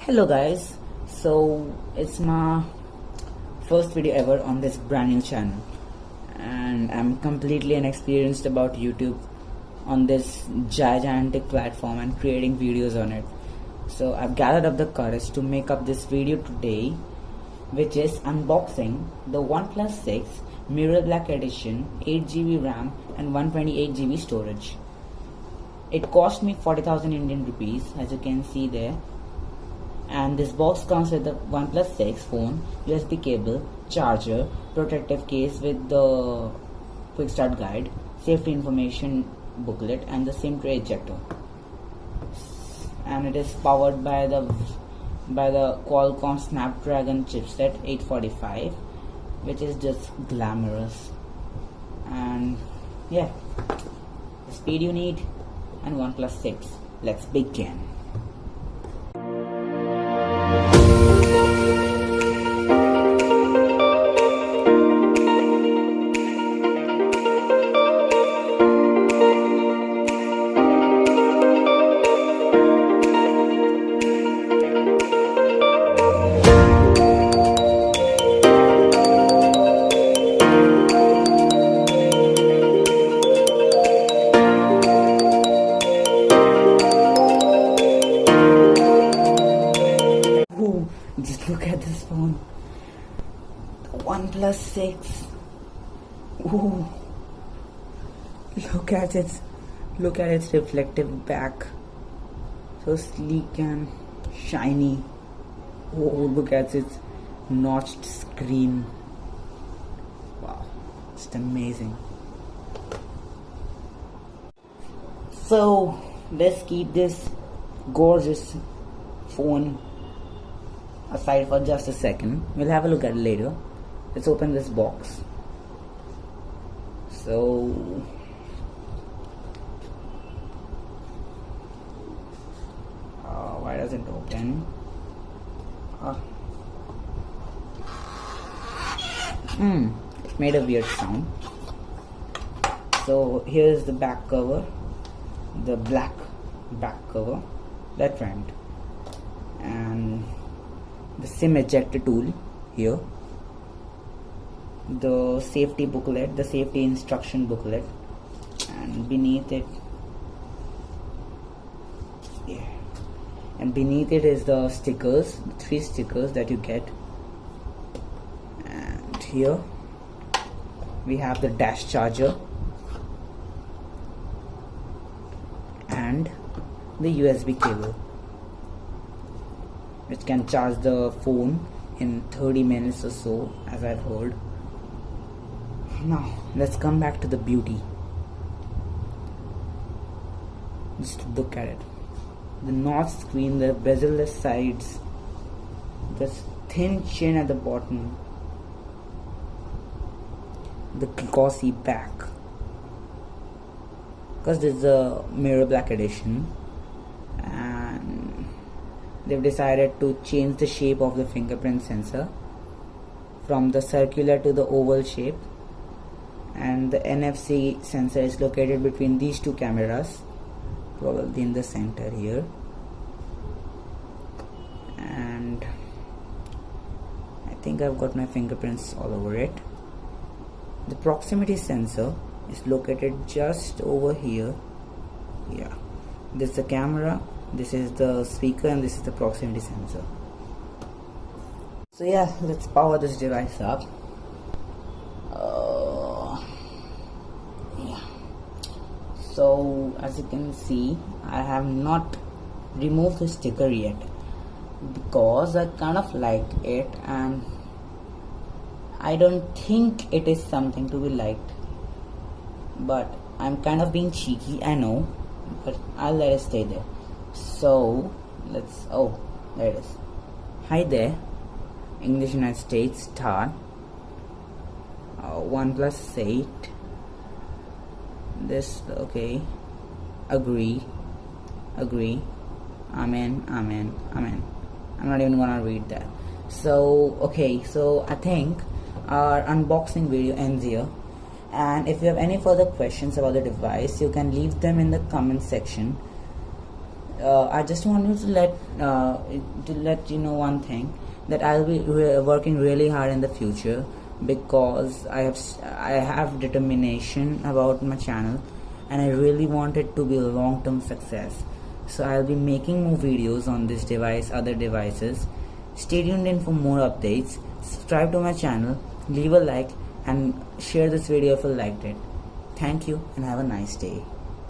Hello guys, so it's my first video ever on this brand new channel and I'm completely inexperienced about YouTube on this gigantic platform and creating videos on it. So I've gathered up the courage to make up this video today, which is unboxing the OnePlus 6 Mirror Black Edition, 8GB RAM and 128GB storage. It cost me 40,000 Indian rupees, as you can see there. And this box comes with the OnePlus 6 phone, USB cable, charger, protective case with the quick start guide, safety information booklet and the SIM tray ejector. And it is powered by the Qualcomm Snapdragon chipset 845, which is just glamorous. And yeah, the speed you need and OnePlus 6. Let's begin. Just look at this phone, the OnePlus 6. Ooh, look at its reflective back, so sleek and shiny. Oh, look at its notched screen. Wow, it's amazing. So let's keep this gorgeous phone aside for just a second. We'll have a look at it later. Let's open this box. So why does it open? It made a weird sound. So here's the back cover, the black back cover that went, and the SIM ejector tool here, the safety booklet, the safety instruction booklet, and beneath it, is the stickers, the 3 stickers that you get. And here we have the dash charger and the USB cable, which can charge the phone in 30 minutes or so, as I've heard. Now let's come back to the beauty. Just look at it. The notched screen, the bezel-less sides, the thin chin at the bottom, the glossy back. Because this is a Mirror Black Edition and they've decided to change the shape of the fingerprint sensor from the circular to the oval shape, and the NFC sensor is located between these 2 cameras, probably in the center here. And I think I've got my fingerprints all over it. The proximity sensor is located just over here. Yeah, this is the camera, this is the speaker, and this is the proximity sensor. So yeah, let's power this device up. Yeah. So as you can see, I have not removed the sticker yet because I kind of like it and I don't think it is something to be liked, but I'm kind of being cheeky, I know, but I'll let it stay there. So let's, oh, there it is. Hi there, English United States, start. OnePlus 8. This, okay. Agree. Amen. I'm not even gonna read that. So okay, so I think our unboxing video ends here. And if you have any further questions about the device, you can leave them in the comment section. I just wanted to let you know one thing, that I'll be working really hard in the future, because I have determination about my channel, and I really want it to be a long-term success. So I'll be making more videos on this device, other devices. Stay tuned in for more updates. Subscribe to my channel, leave a like, and share this video if you liked it. Thank you and have a nice day.